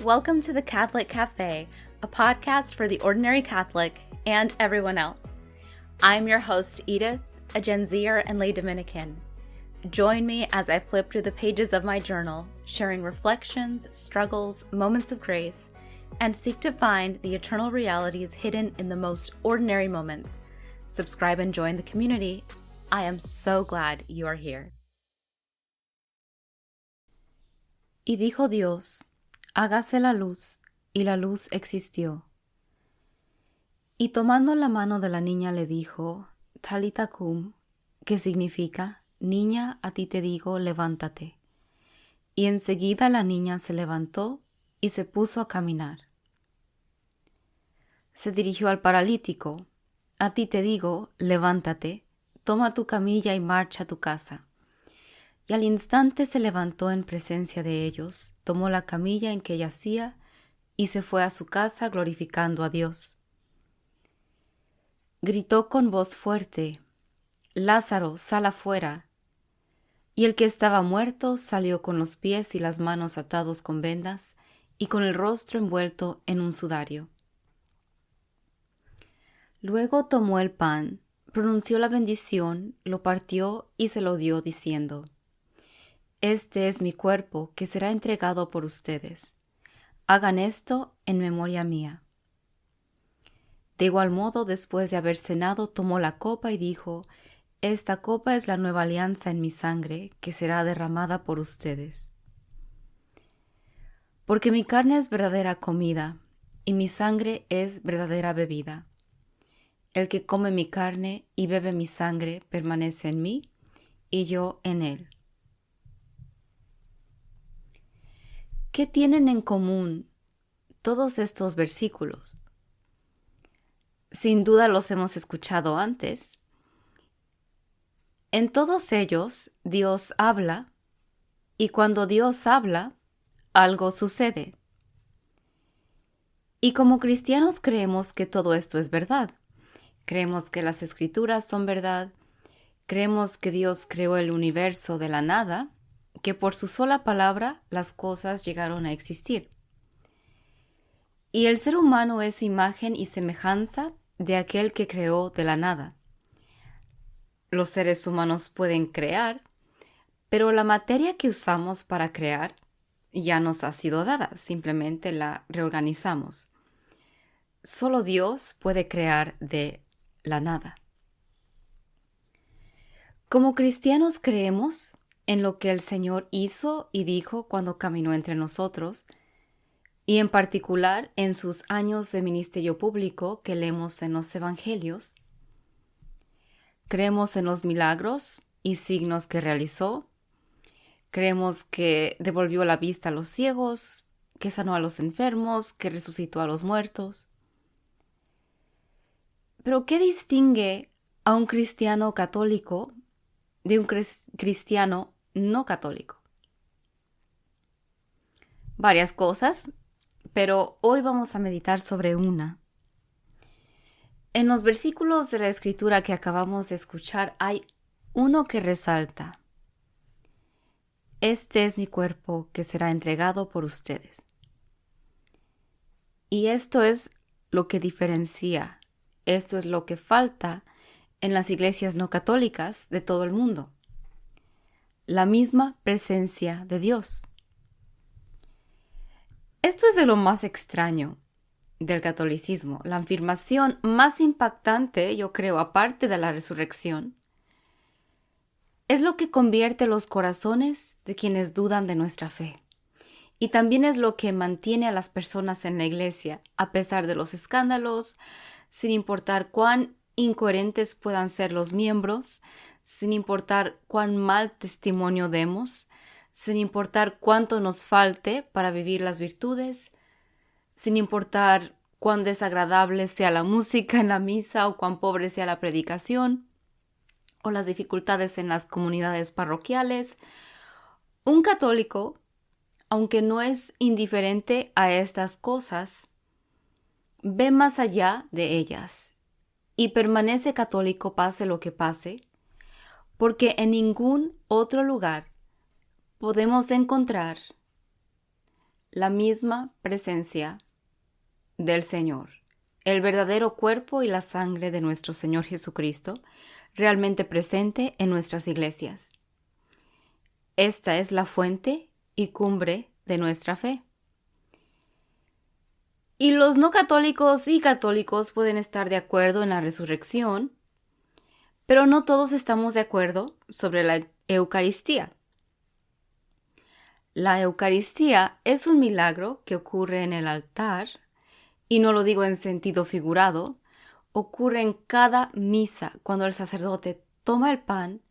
Welcome to the Catholic Cafe, a podcast for the ordinary Catholic and everyone else. I'm your host, Edith, a Gen Zer and lay Dominican. Join me as I flip through the pages of my journal, sharing reflections, struggles, moments of grace, and seek to find the eternal realities hidden in the most ordinary moments. Subscribe and join the community. I am so glad you are here. Y dijo Dios, hágase la luz, y la luz existió. Y tomando la mano de la niña le dijo, Talita cum, que significa, niña, a ti te digo, levántate. Y enseguida la niña se levantó y se puso a caminar. Se dirigió al paralítico, a ti te digo, levántate, toma tu camilla y marcha a tu casa. Y al instante se levantó en presencia de ellos, tomó la camilla en que yacía y se fue a su casa glorificando a Dios. Gritó con voz fuerte, Lázaro, sal afuera. Y el que estaba muerto salió con los pies y las manos atados con vendas y con el rostro envuelto en un sudario. Luego tomó el pan, pronunció la bendición, lo partió y se lo dio diciendo, Este es mi cuerpo que será entregado por ustedes. Hagan esto en memoria mía. De igual modo, después de haber cenado, tomó la copa y dijo, Esta copa es la nueva alianza en mi sangre, que será derramada por ustedes. Porque mi carne es verdadera comida, y mi sangre es verdadera bebida. El que come mi carne y bebe mi sangre permanece en mí, y yo en él. ¿Qué tienen en común todos estos versículos? Sin duda los hemos escuchado antes. En todos ellos, Dios habla, y cuando Dios habla, algo sucede. Y como cristianos creemos que todo esto es verdad. Creemos que las Escrituras son verdad. Creemos que Dios creó el universo de la nada, que por su sola palabra las cosas llegaron a existir. Y el ser humano es imagen y semejanza de aquel que creó de la nada. Los seres humanos pueden crear, pero la materia que usamos para crear ya nos ha sido dada, simplemente la reorganizamos. Solo Dios puede crear de la nada. Como cristianos creemos en lo que el Señor hizo y dijo cuando caminó entre nosotros, y en particular en sus años de ministerio público que leemos en los Evangelios. Creemos en los milagros y signos que realizó. Creemos que devolvió la vista a los ciegos, que sanó a los enfermos, que resucitó a los muertos. Pero ¿qué distingue a un cristiano católico de un cristiano no católico? Varias cosas, pero hoy vamos a meditar sobre una. En los versículos de la Escritura que acabamos de escuchar hay uno que resalta. Este es mi cuerpo que será entregado por ustedes. Y esto es lo que diferencia, esto es lo que falta en las iglesias no católicas de todo el mundo. La misma presencia de Dios. Esto es de lo más extraño del catolicismo, la afirmación más impactante, yo creo, aparte de la resurrección, es lo que convierte los corazones de quienes dudan de nuestra fe. Y también es lo que mantiene a las personas en la iglesia, a pesar de los escándalos, sin importar cuán incoherentes puedan ser los miembros, sin importar cuán mal testimonio demos, sin importar cuánto nos falte para vivir las virtudes, sin importar cuán desagradable sea la música en la misa o cuán pobre sea la predicación, o las dificultades en las comunidades parroquiales. Un católico, aunque no es indiferente a estas cosas, ve más allá de ellas y permanece católico pase lo que pase, porque en ningún otro lugar podemos encontrar la misma presencia del Señor, el verdadero cuerpo y la sangre de nuestro Señor Jesucristo, realmente presente en nuestras iglesias. Esta es la fuente y cumbre de nuestra fe. Y los no católicos y católicos pueden estar de acuerdo en la resurrección, pero no todos estamos de acuerdo sobre la Eucaristía. La Eucaristía es un milagro que ocurre en el altar, y no lo digo en sentido figurado, ocurre en cada misa cuando el sacerdote toma el pan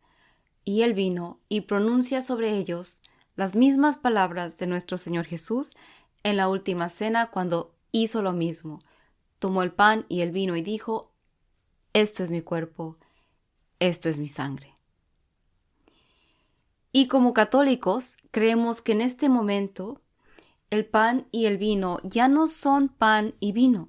y el vino y pronuncia sobre ellos las mismas palabras de nuestro Señor Jesús en la última cena cuando hizo lo mismo. Tomó el pan y el vino y dijo: esto es mi cuerpo, esto es mi sangre. Y como católicos, creemos que en este momento el pan y el vino ya no son pan y vino,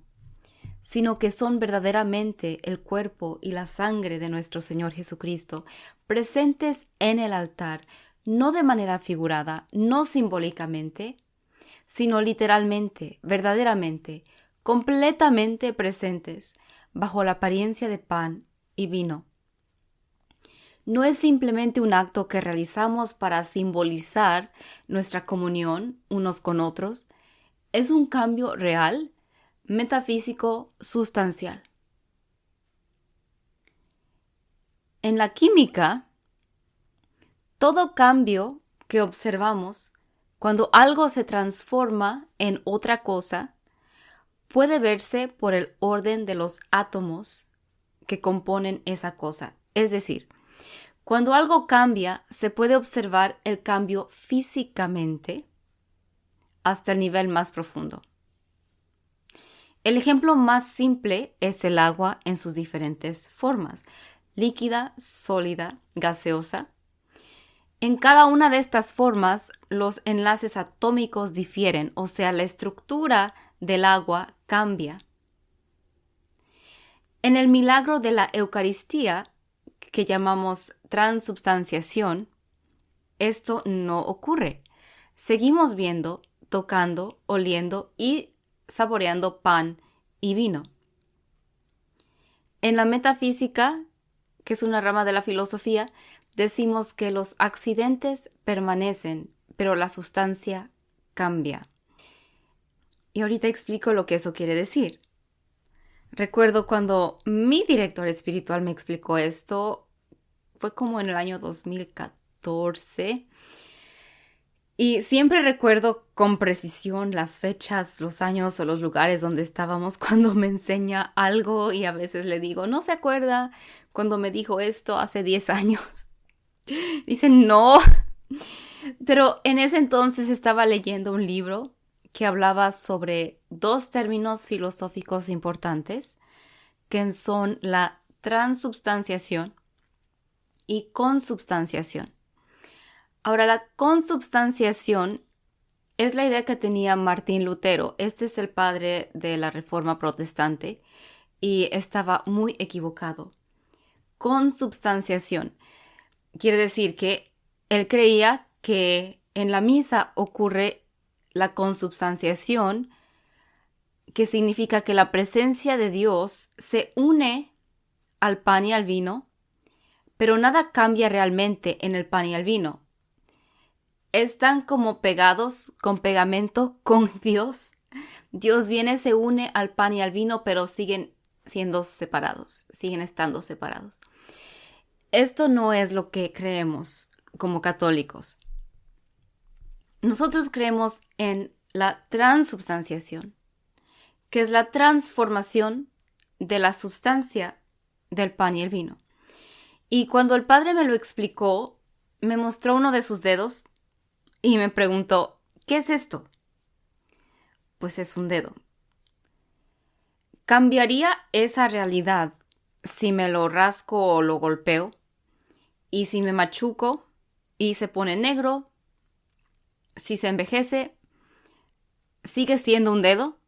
sino que son verdaderamente el cuerpo y la sangre de nuestro Señor Jesucristo, presentes en el altar, no de manera figurada, no simbólicamente, sino literalmente, verdaderamente, completamente presentes, bajo la apariencia de pan y vino. No es simplemente un acto que realizamos para simbolizar nuestra comunión unos con otros, es un cambio real, metafísico, sustancial. En la química, todo cambio que observamos cuando algo se transforma en otra cosa puede verse por el orden de los átomos que componen esa cosa. Es decir, cuando algo cambia, se puede observar el cambio físicamente hasta el nivel más profundo. El ejemplo más simple es el agua en sus diferentes formas: líquida, sólida, gaseosa. En cada una de estas formas, los enlaces atómicos difieren, o sea, la estructura del agua cambia. En el milagro de la Eucaristía, que llamamos transubstanciación, esto no ocurre. Seguimos viendo, tocando, oliendo y saboreando pan y vino. En la metafísica, que es una rama de la filosofía, decimos que los accidentes permanecen, pero la sustancia cambia. Y ahorita explico lo que eso quiere decir. Recuerdo cuando mi director espiritual me explicó esto, fue como en el año 2014. Y siempre recuerdo con precisión las fechas, los años o los lugares donde estábamos cuando me enseña algo, y a veces le digo: ¿no se acuerda cuando me dijo esto hace 10 años? Dice: no. Pero en ese entonces estaba leyendo un libro que hablaba sobre dos términos filosóficos importantes, que son la transubstanciación y consubstanciación. Ahora, la consubstanciación es la idea que tenía Martín Lutero. Este es el padre de la Reforma Protestante y estaba muy equivocado. Consubstanciación quiere decir que él creía que en la misa ocurre la consubstanciación, que significa que la presencia de Dios se une al pan y al vino, pero nada cambia realmente en el pan y el vino. Están como pegados con pegamento con Dios. Dios viene, se une al pan y al vino, pero siguen siendo separados, siguen estando separados. Esto no es lo que creemos como católicos. Nosotros creemos en la transubstanciación, que es la transformación de la sustancia del pan y el vino. Y cuando el padre me lo explicó, me mostró uno de sus dedos y me preguntó: ¿qué es esto? Pues es un dedo. ¿Cambiaría esa realidad si me lo rasco o lo golpeo? ¿Y si me machuco y se pone negro? ¿Si se envejece, sigue siendo un dedo?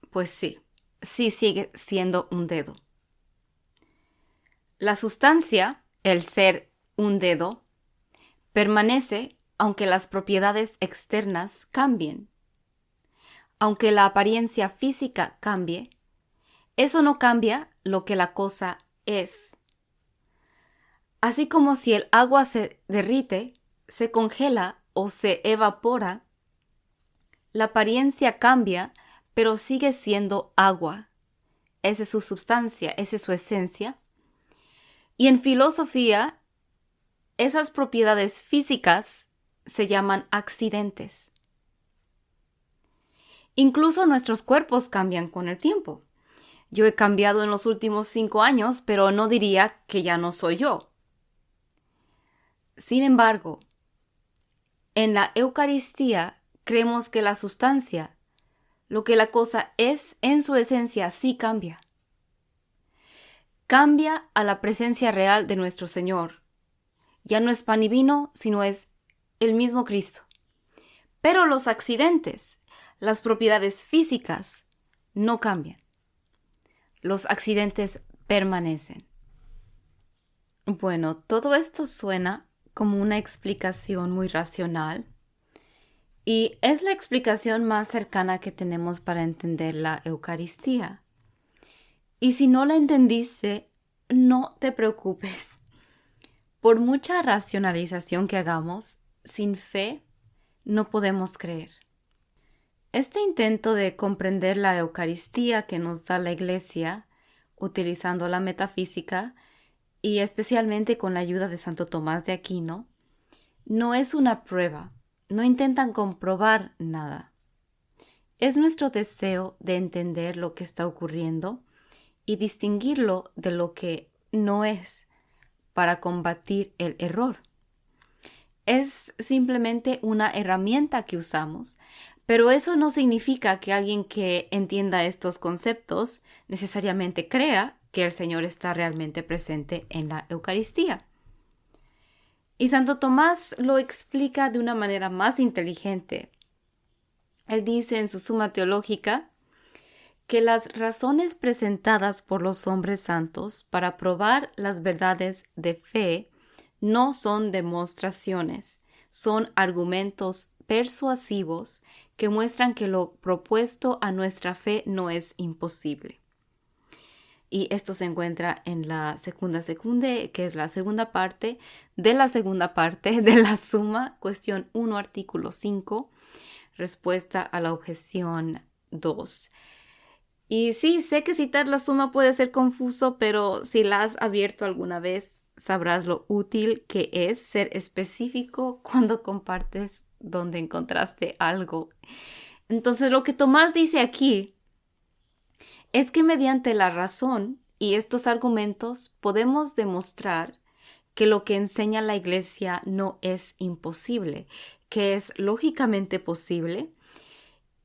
Pues sí sigue siendo un dedo. La sustancia, el ser un dedo, permanece aunque las propiedades externas cambien. aunque la apariencia física cambie, eso no cambia lo que la cosa es. Así como si el agua se derrite, se congela o se evapora, la apariencia cambia, pero sigue siendo agua. Esa es su sustancia, esa es su esencia. Y en filosofía, esas propiedades físicas se llaman accidentes. Incluso nuestros cuerpos cambian con el tiempo. Yo he cambiado en los últimos 5 años, pero no diría que ya no soy yo. Sin embargo, en la Eucaristía creemos que la sustancia, lo que la cosa es en su esencia, sí cambia. Cambia a la presencia real de nuestro Señor. Ya no es pan y vino, sino es el mismo Cristo. Pero los accidentes, las propiedades físicas, no cambian. Los accidentes permanecen. Bueno, todo esto suena como una explicación muy racional y es la explicación más cercana que tenemos para entender la Eucaristía. Y si no la entendiste, no te preocupes. Por mucha racionalización que hagamos, sin fe no podemos creer. Este intento de comprender la Eucaristía que nos da la Iglesia, utilizando la metafísica, y especialmente con la ayuda de Santo Tomás de Aquino, no es una prueba, no intentan comprobar nada. Es nuestro deseo de entender lo que está ocurriendo y distinguirlo de lo que no es para combatir el error. Es simplemente una herramienta que usamos, pero eso no significa que alguien que entienda estos conceptos necesariamente crea que el Señor está realmente presente en la Eucaristía. Y Santo Tomás lo explica de una manera más inteligente. Él dice en su Suma Teológica que las razones presentadas por los hombres santos para probar las verdades de fe no son demostraciones, son argumentos persuasivos que muestran que lo propuesto a nuestra fe no es imposible. Y esto se encuentra en la Secunda Secunde, que es la segunda parte de la suma, cuestión 1, artículo 5, respuesta a la objeción 2. Y sí, sé que citar la suma puede ser confuso, pero si la has abierto alguna vez, sabrás lo útil que es ser específico cuando compartes donde encontraste algo. Entonces, lo que Tomás dice aquí es que mediante la razón y estos argumentos podemos demostrar que lo que enseña la Iglesia no es imposible, que es lógicamente posible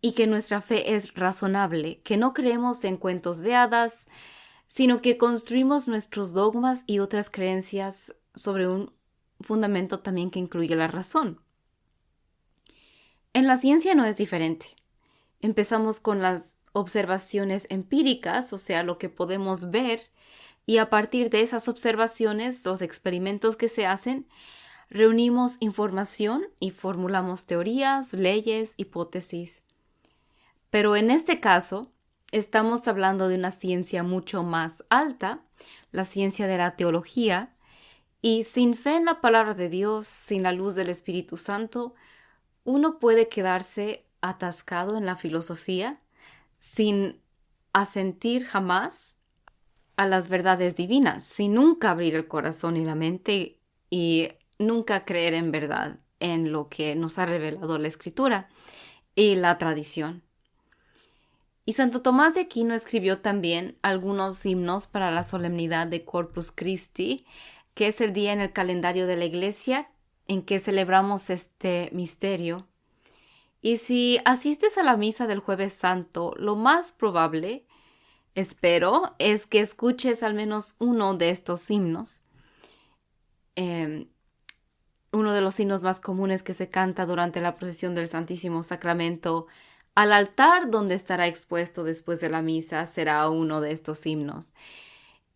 y que nuestra fe es razonable, que no creemos en cuentos de hadas, sino que construimos nuestros dogmas y otras creencias sobre un fundamento también que incluye la razón. En la ciencia no es diferente. Empezamos con las observaciones empíricas, o sea, lo que podemos ver, y a partir de esas observaciones, los experimentos que se hacen, reunimos información y formulamos teorías, leyes, hipótesis. Pero en este caso, estamos hablando de una ciencia mucho más alta, la ciencia de la teología, y sin fe en la palabra de Dios, sin la luz del Espíritu Santo, uno puede quedarse atascado en la filosofía sin asentir jamás a las verdades divinas, sin nunca abrir el corazón y la mente y nunca creer en verdad en lo que nos ha revelado la Escritura y la tradición. Y Santo Tomás de Aquino escribió también algunos himnos para la solemnidad de Corpus Christi, que es el día en el calendario de la Iglesia en que celebramos este misterio. Y si asistes a la misa del Jueves Santo, lo más probable, espero, es que escuches al menos uno de estos himnos. Uno de los himnos más comunes que se canta durante la procesión del Santísimo Sacramento al altar donde estará expuesto después de la misa será uno de estos himnos.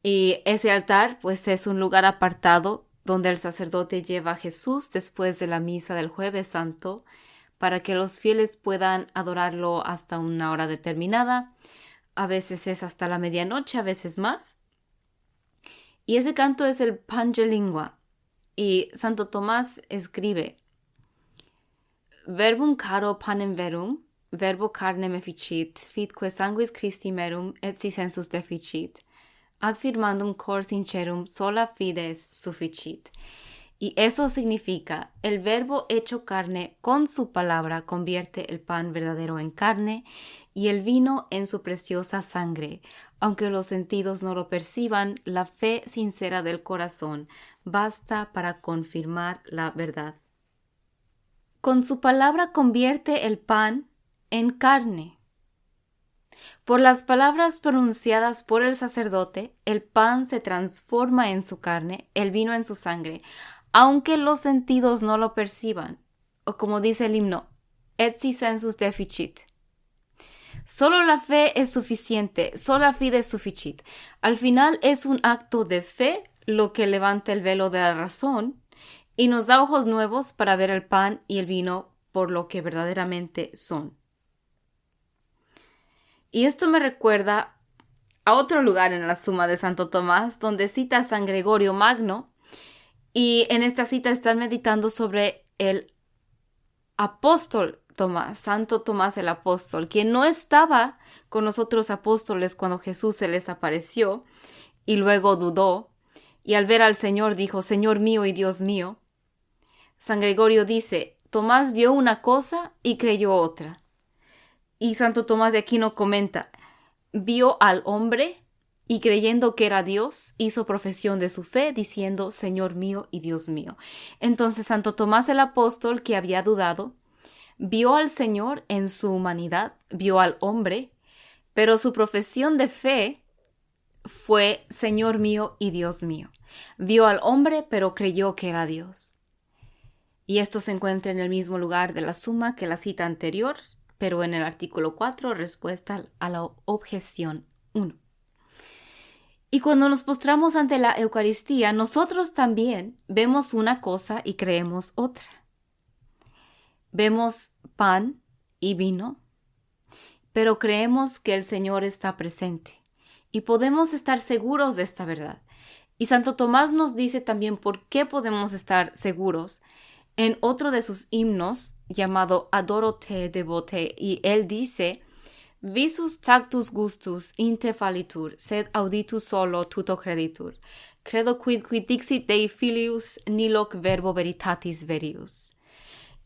Y ese altar, pues, es un lugar apartado donde el sacerdote lleva a Jesús después de la misa del Jueves Santo para que los fieles puedan adorarlo hasta una hora determinada. A veces es hasta la medianoche, a veces más. Y ese canto es el Pange Lingua. Y Santo Tomás escribe: Verbum caro panem verum, verbo carnem efficit, fitque sanguis Christi merum et si sensus deficit. Ad firmandum cor sincerum sola fides sufficit. Y eso significa, el verbo hecho carne con su palabra convierte el pan verdadero en carne y el vino en su preciosa sangre. Aunque los sentidos no lo perciban, la fe sincera del corazón basta para confirmar la verdad. Con su palabra convierte el pan en carne. Por las palabras pronunciadas por el sacerdote, el pan se transforma en su carne, el vino en su sangre, aunque los sentidos no lo perciban, o como dice el himno, et si sensus deficit. Solo la fe es suficiente, sola fide sufficit. Al final es un acto de fe lo que levanta el velo de la razón y nos da ojos nuevos para ver el pan y el vino por lo que verdaderamente son. Y esto me recuerda a otro lugar en la Suma de Santo Tomás, donde cita a San Gregorio Magno, y en esta cita están meditando sobre el apóstol Tomás, Santo Tomás el apóstol, quien no estaba con los otros apóstoles cuando Jesús se les apareció y luego dudó, y al ver al Señor dijo: Señor mío y Dios mío. San Gregorio dice: Tomás vio una cosa y creyó otra. Y Santo Tomás de Aquino comenta: vio al hombre y creyendo que era Dios, hizo profesión de su fe, diciendo: Señor mío y Dios mío. Entonces Santo Tomás el apóstol, que había dudado, vio al Señor en su humanidad, vio al hombre, pero su profesión de fe fue: Señor mío y Dios mío. Vio al hombre, pero creyó que era Dios. Y esto se encuentra en el mismo lugar de la Suma que la cita anterior, pero en el artículo 4, respuesta a la objeción 1. Y cuando nos postramos ante la Eucaristía, nosotros también vemos una cosa y creemos otra. Vemos pan y vino, pero creemos que el Señor está presente y podemos estar seguros de esta verdad. Y Santo Tomás nos dice también por qué podemos estar seguros en otro de sus himnos llamado Adoro te devote, y él dice: Visus tactus gustus inte fallitur, sed auditus solo tuto creditur. Credo quid dixit Dei filius, niloc verbo veritatis verius.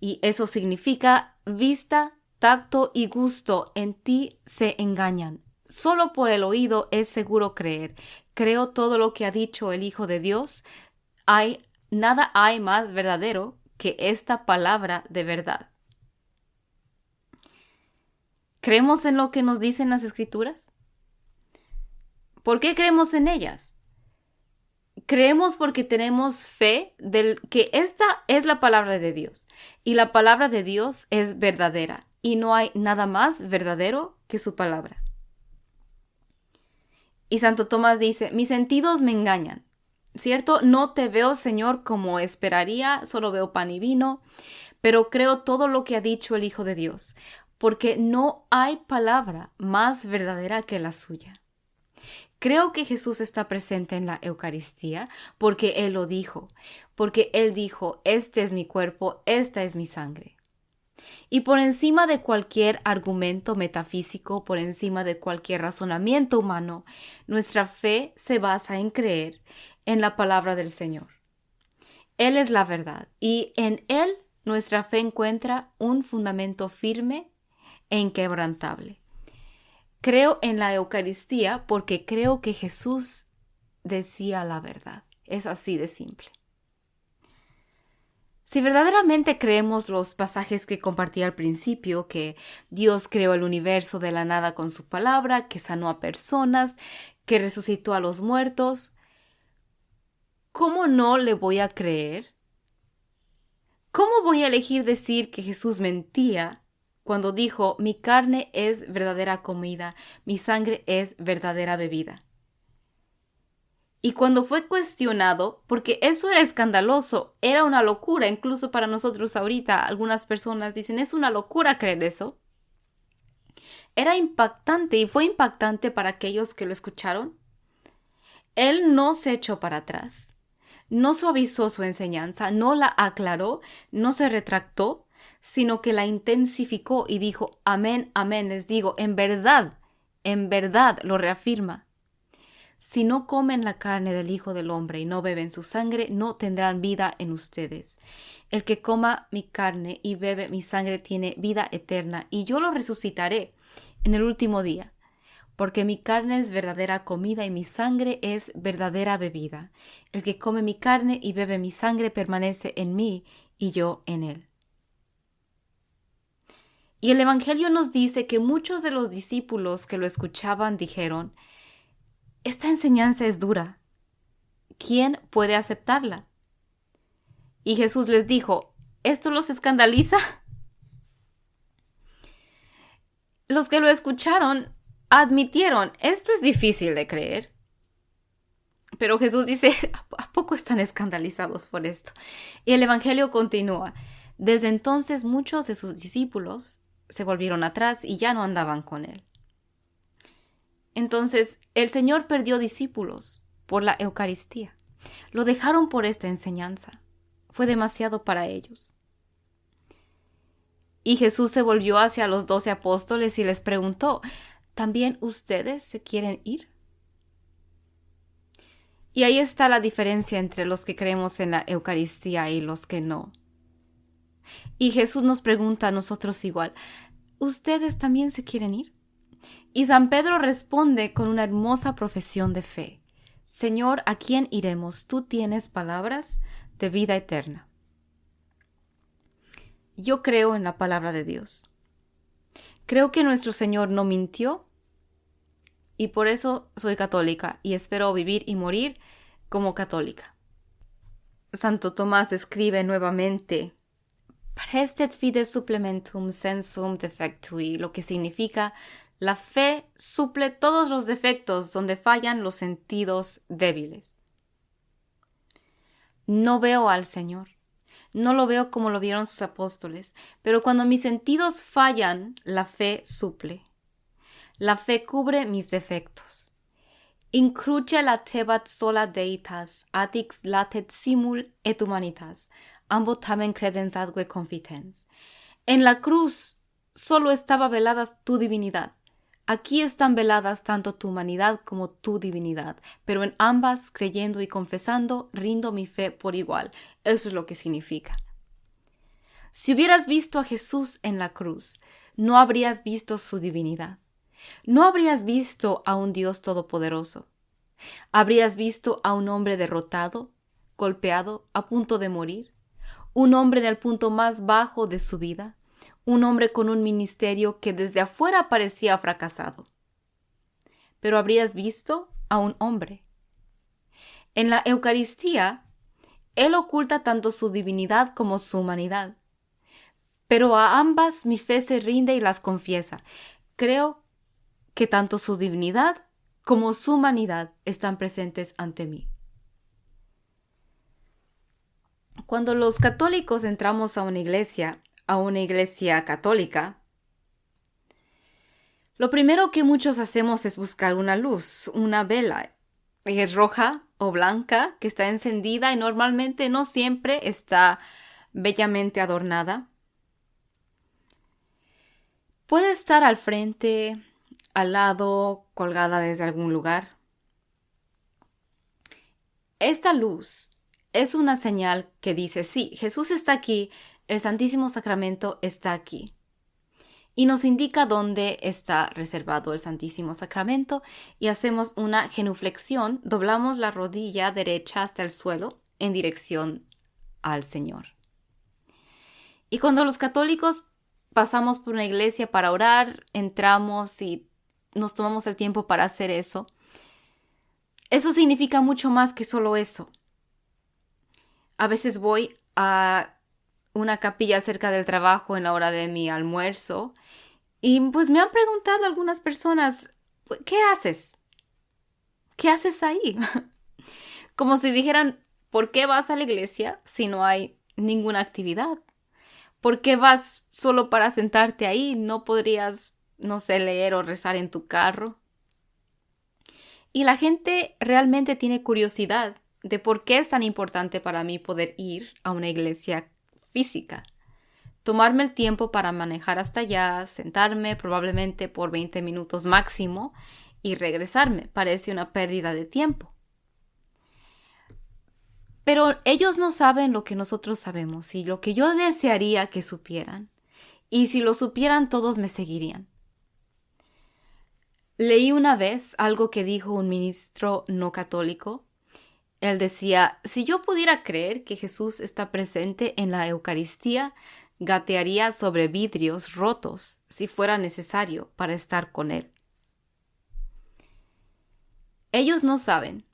Y eso significa: vista, tacto y gusto en ti se engañan. Solo por el oído es seguro creer. Creo todo lo que ha dicho el Hijo de Dios. Nada hay más verdadero que esta palabra de verdad. ¿Creemos en lo que nos dicen las Escrituras? ¿Por qué creemos en ellas? Creemos porque tenemos fe de que esta es la palabra de Dios y la palabra de Dios es verdadera y no hay nada más verdadero que su palabra. Y Santo Tomás dice: mis sentidos me engañan, ¿cierto? No te veo, Señor, como esperaría, solo veo pan y vino, pero creo todo lo que ha dicho el Hijo de Dios, porque no hay palabra más verdadera que la suya. Creo que Jesús está presente en la Eucaristía porque Él lo dijo, porque Él dijo: este es mi cuerpo, esta es mi sangre. Y por encima de cualquier argumento metafísico, por encima de cualquier razonamiento humano, nuestra fe se basa en creer en la palabra del Señor. Él es la verdad y en Él nuestra fe encuentra un fundamento firme e inquebrantable. Creo en la Eucaristía porque creo que Jesús decía la verdad. Es así de simple. Si verdaderamente creemos los pasajes que compartí al principio, que Dios creó el universo de la nada con su palabra, que sanó a personas, que resucitó a los muertos, ¿cómo no le voy a creer? ¿Cómo voy a elegir decir que Jesús mentía cuando dijo: mi carne es verdadera comida, mi sangre es verdadera bebida? Y cuando fue cuestionado, porque eso era escandaloso, era una locura, incluso para nosotros ahorita, algunas personas dicen, es una locura creer eso. Era impactante y fue impactante para aquellos que lo escucharon. Él no se echó para atrás, no suavizó su enseñanza, no la aclaró, no se retractó, sino que la intensificó y dijo, amén, amén, les digo, en verdad lo reafirma. Si no comen la carne del Hijo del Hombre y no beben su sangre, no tendrán vida en ustedes. El que coma mi carne y bebe mi sangre tiene vida eterna, y yo lo resucitaré en el último día. Porque mi carne es verdadera comida y mi sangre es verdadera bebida. El que come mi carne y bebe mi sangre permanece en mí y yo en él. Y el Evangelio nos dice que muchos de los discípulos que lo escuchaban dijeron, esta enseñanza es dura. ¿Quién puede aceptarla? Y Jesús les dijo, ¿esto los escandaliza? Los que lo escucharon admitieron, esto es difícil de creer. Pero Jesús dice, ¿a poco están escandalizados por esto? Y el Evangelio continúa. Desde entonces muchos de sus discípulos se volvieron atrás y ya no andaban con él. Entonces, el Señor perdió discípulos por la Eucaristía. Lo dejaron por esta enseñanza. Fue demasiado para ellos. Y Jesús se volvió hacia los 12 apóstoles y les preguntó, ¿también ustedes se quieren ir? Y ahí está la diferencia entre los que creemos en la Eucaristía y los que no. Y Jesús nos pregunta a nosotros igual, ¿ustedes también se quieren ir? Y San Pedro responde con una hermosa profesión de fe. Señor, ¿a quién iremos? Tú tienes palabras de vida eterna. Yo creo en la palabra de Dios. Creo que nuestro Señor no mintió y por eso soy católica y espero vivir y morir como católica. Santo Tomás escribe nuevamente, Prestet fides supplementum sensum defectui, lo que significa la fe suple todos los defectos donde fallan los sentidos débiles. No veo al Señor. No lo veo como lo vieron sus apóstoles, pero cuando mis sentidos fallan, la fe suple. La fe cubre mis defectos. Incruce latebat sola deitas, atix latet simul et humanitas, ambos tamen credens adque confitens. En la cruz solo estaba velada tu divinidad. Aquí están veladas tanto tu humanidad como tu divinidad, pero en ambas, creyendo y confesando, rindo mi fe por igual. Eso es lo que significa. Si hubieras visto a Jesús en la cruz, no habrías visto su divinidad. No habrías visto a un Dios todopoderoso. Habrías visto a un hombre derrotado, golpeado, a punto de morir. Un hombre en el punto más bajo de su vida. Un hombre con un ministerio que desde afuera parecía fracasado. Pero habrías visto a un hombre. En la Eucaristía, Él oculta tanto su divinidad como su humanidad. Pero a ambas mi fe se rinde y las confiesa. Creo que tanto su divinidad como su humanidad están presentes ante mí. Cuando los católicos entramos a una iglesia católica, lo primero que muchos hacemos es buscar una luz, una vela. Es roja o blanca, que está encendida y normalmente no siempre está bellamente adornada. Puede estar al frente, al lado, colgada desde algún lugar. Esta luz es una señal que dice, sí, Jesús está aquí, el Santísimo Sacramento está aquí. Y nos indica dónde está reservado el Santísimo Sacramento y hacemos una genuflexión, doblamos la rodilla derecha hasta el suelo en dirección al Señor. Y cuando los católicos pasamos por una iglesia para orar, entramos y nos tomamos el tiempo para hacer eso, eso significa mucho más que solo eso. A veces voy a una capilla cerca del trabajo en la hora de mi almuerzo y pues me han preguntado algunas personas, ¿qué haces? ¿Qué haces ahí? Como si dijeran, ¿por qué vas a la iglesia si no hay ninguna actividad? ¿Por qué vas solo para sentarte ahí? ¿No podrías, no sé, leer o rezar en tu carro? Y la gente realmente tiene curiosidad de por qué es tan importante para mí poder ir a una iglesia física. Tomarme el tiempo para manejar hasta allá, sentarme probablemente por 20 minutos máximo y regresarme. Parece una pérdida de tiempo. Pero ellos no saben lo que nosotros sabemos y lo que yo desearía que supieran. Y si lo supieran, todos me seguirían. Leí una vez algo que dijo un ministro no católico. Él decía, si yo pudiera creer que Jesús está presente en la Eucaristía, gatearía sobre vidrios rotos si fuera necesario para estar con Él. Ellos no saben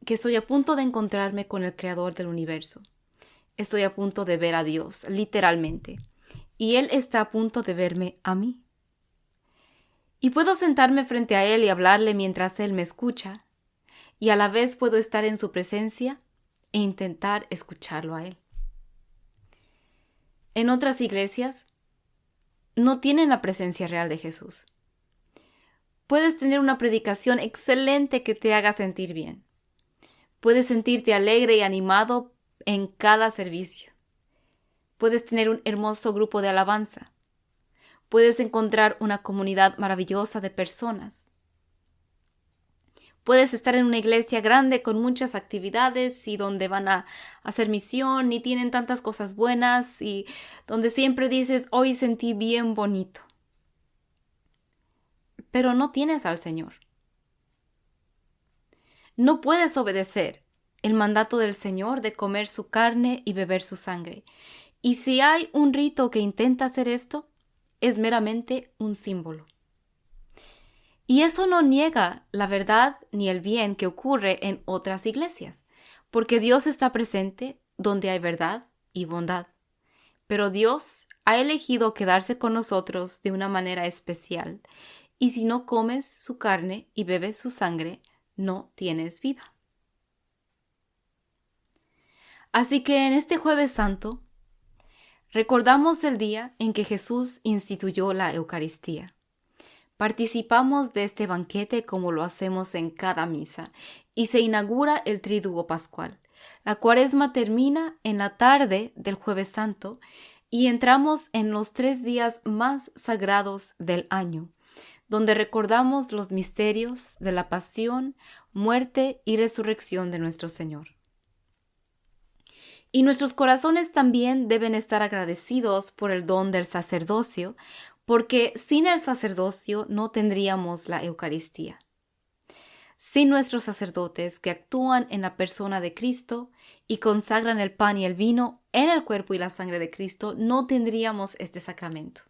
que estoy a punto de encontrarme con el Creador del universo. Estoy a punto de ver a Dios, literalmente, y Él está a punto de verme a mí. Y puedo sentarme frente a Él y hablarle mientras Él me escucha, y a la vez puedo estar en su presencia e intentar escucharlo a Él. En otras iglesias no tienen la presencia real de Jesús. Puedes tener una predicación excelente que te haga sentir bien. Puedes sentirte alegre y animado en cada servicio. Puedes tener un hermoso grupo de alabanza. Puedes encontrar una comunidad maravillosa de personas. Puedes estar en una iglesia grande con muchas actividades y donde van a hacer misión y tienen tantas cosas buenas y donde siempre dices, hoy sentí bien bonito. Pero no tienes al Señor. No puedes obedecer el mandato del Señor de comer su carne y beber su sangre. Y si hay un rito que intenta hacer esto, es meramente un símbolo. Y eso no niega la verdad ni el bien que ocurre en otras iglesias, porque Dios está presente donde hay verdad y bondad. Pero Dios ha elegido quedarse con nosotros de una manera especial, y si no comes su carne y bebes su sangre, no tienes vida. Así que en este Jueves Santo, recordamos el día en que Jesús instituyó la Eucaristía. Participamos de este banquete como lo hacemos en cada misa y se inaugura el Triduo Pascual. La Cuaresma termina en la tarde del Jueves Santo y entramos en los 3 días más sagrados del año, donde recordamos los misterios de la pasión, muerte y resurrección de nuestro Señor. Y nuestros corazones también deben estar agradecidos por el don del sacerdocio, porque sin el sacerdocio no tendríamos la Eucaristía. Sin nuestros sacerdotes que actúan en la persona de Cristo y consagran el pan y el vino en el cuerpo y la sangre de Cristo, no tendríamos este sacramento.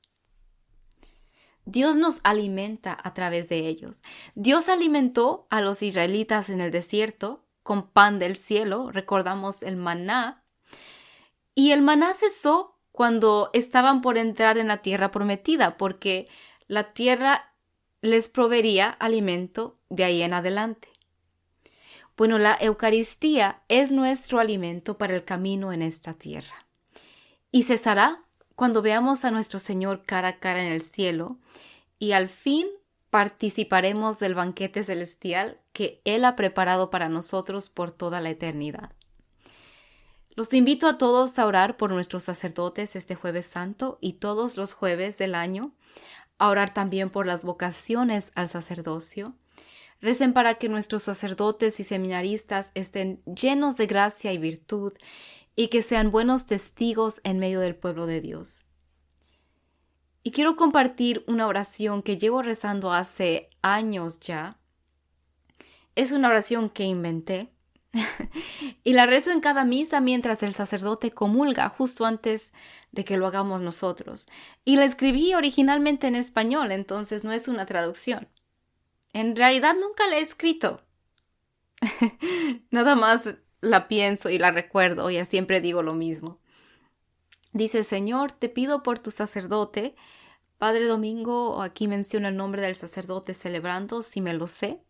Dios nos alimenta a través de ellos. Dios alimentó a los israelitas en el desierto con pan del cielo, recordamos el maná, y el maná cesó cuando estaban por entrar en la tierra prometida, porque la tierra les proveería alimento de ahí en adelante. Bueno, la Eucaristía es nuestro alimento para el camino en esta tierra. Y cesará cuando veamos a nuestro Señor cara a cara en el cielo y al fin participaremos del banquete celestial que Él ha preparado para nosotros por toda la eternidad. Los invito a todos a orar por nuestros sacerdotes este Jueves Santo y todos los jueves del año, a orar también por las vocaciones al sacerdocio. Recen para que nuestros sacerdotes y seminaristas estén llenos de gracia y virtud y que sean buenos testigos en medio del pueblo de Dios. Y quiero compartir una oración que llevo rezando hace años ya. Es una oración que inventé. Y la rezo en cada misa mientras el sacerdote comulga, justo antes de que lo hagamos nosotros. Y la escribí originalmente en español, entonces no es una traducción. En realidad nunca la he escrito. Nada más la pienso y la recuerdo, ya siempre digo lo mismo. Dice: Señor, te pido por tu sacerdote. Padre Domingo, aquí menciona el nombre del sacerdote celebrando, si me lo sé.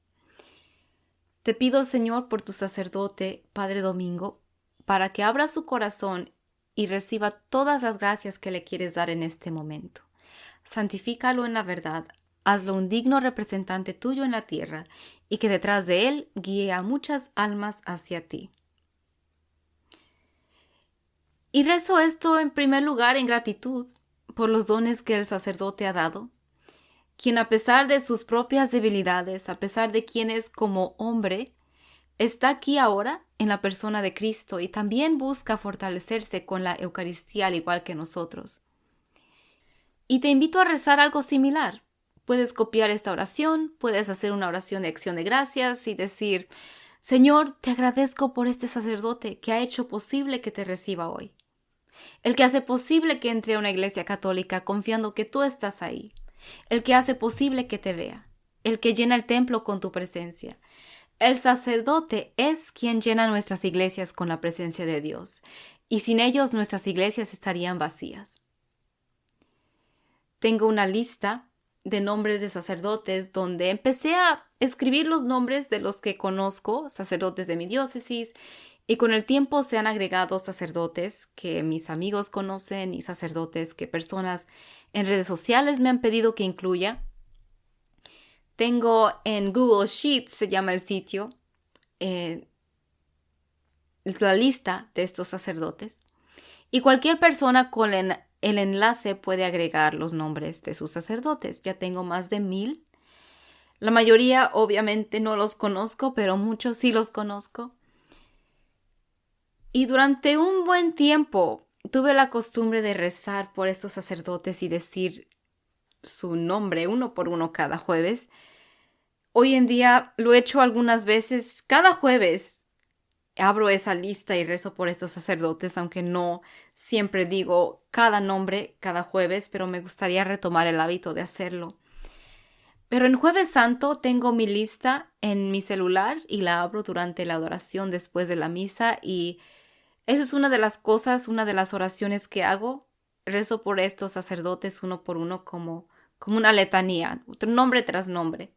Te pido, Señor, por tu sacerdote, Padre Domingo, para que abra su corazón y reciba todas las gracias que le quieres dar en este momento. Santifícalo en la verdad, hazlo un digno representante tuyo en la tierra, y que detrás de él guíe a muchas almas hacia ti. Y rezo esto en primer lugar en gratitud por los dones que el sacerdote ha dado, quien a pesar de sus propias debilidades, a pesar de quien es como hombre, está aquí ahora en la persona de Cristo y también busca fortalecerse con la Eucaristía al igual que nosotros. Y te invito a rezar algo similar. Puedes copiar esta oración, puedes hacer una oración de acción de gracias y decir: Señor, te agradezco por este sacerdote que ha hecho posible que te reciba hoy. El que hace posible que entre a una iglesia católica confiando que tú estás ahí. El que hace posible que te vea. El que llena el templo con tu presencia. El sacerdote es quien llena nuestras iglesias con la presencia de Dios. Y sin ellos nuestras iglesias estarían vacías. Tengo una lista de nombres de sacerdotes donde empecé a escribir los nombres de los que conozco, sacerdotes de mi diócesis, y con el tiempo se han agregado sacerdotes que mis amigos conocen y sacerdotes que personas en redes sociales me han pedido que incluya. Tengo en Google Sheets, se llama el sitio, la lista de estos sacerdotes. Y cualquier persona con el enlace puede agregar los nombres de sus sacerdotes. Ya tengo más de 1000. La mayoría obviamente no los conozco, pero muchos sí los conozco. Y durante un buen tiempo tuve la costumbre de rezar por estos sacerdotes y decir su nombre uno por uno cada jueves. Hoy en día lo he hecho algunas veces. Cada jueves abro esa lista y rezo por estos sacerdotes, aunque no siempre digo cada nombre cada jueves, pero me gustaría retomar el hábito de hacerlo. Pero en Jueves Santo tengo mi lista en mi celular y la abro durante la adoración después de la misa y eso es una de las cosas, una de las oraciones que hago. Rezo por estos sacerdotes uno por uno como una letanía, nombre tras nombre.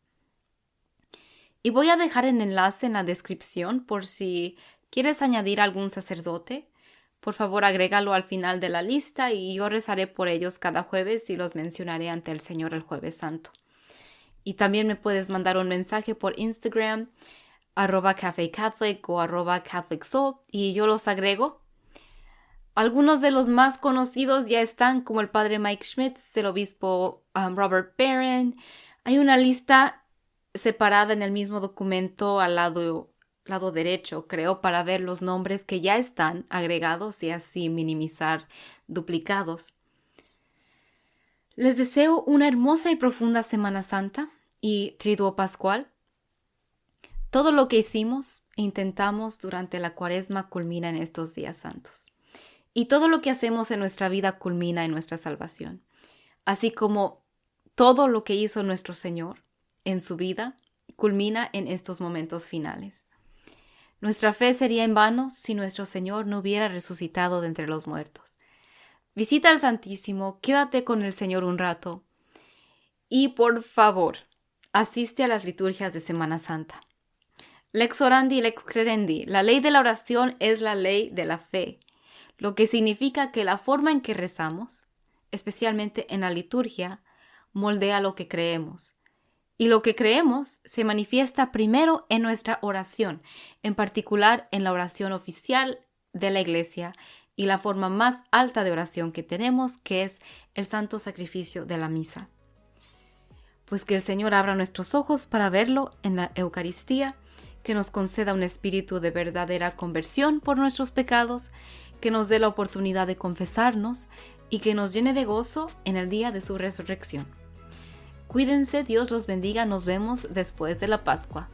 Y voy a dejar el enlace en la descripción por si quieres añadir algún sacerdote. Por favor, agrégalo al final de la lista y yo rezaré por ellos cada jueves y los mencionaré ante el Señor el Jueves Santo. Y también me puedes mandar un mensaje por Instagram, @cafecatholic o @catholicsoul y yo los agrego. Algunos de los más conocidos ya están, como el padre Mike Schmitz, el obispo Robert Barron. Hay una lista separada en el mismo documento al lado derecho, creo, para ver los nombres que ya están agregados y así minimizar duplicados. Les deseo una hermosa y profunda Semana Santa y Triduo Pascual. Todo lo que hicimos e intentamos durante la Cuaresma culmina en estos días santos. Y todo lo que hacemos en nuestra vida culmina en nuestra salvación. Así como todo lo que hizo nuestro Señor en su vida culmina en estos momentos finales. Nuestra fe sería en vano si nuestro Señor no hubiera resucitado de entre los muertos. Visita al Santísimo, quédate con el Señor un rato y por favor, asiste a las liturgias de Semana Santa. Lex orandi, lex credendi. La ley de la oración es la ley de la fe, lo que significa que la forma en que rezamos, especialmente en la liturgia, moldea lo que creemos. Y lo que creemos se manifiesta primero en nuestra oración, en particular en la oración oficial de la Iglesia y la forma más alta de oración que tenemos, que es el santo sacrificio de la misa. Pues que el Señor abra nuestros ojos para verlo en la Eucaristía, que nos conceda un espíritu de verdadera conversión por nuestros pecados, que nos dé la oportunidad de confesarnos y que nos llene de gozo en el día de su resurrección. Cuídense, Dios los bendiga, nos vemos después de la Pascua.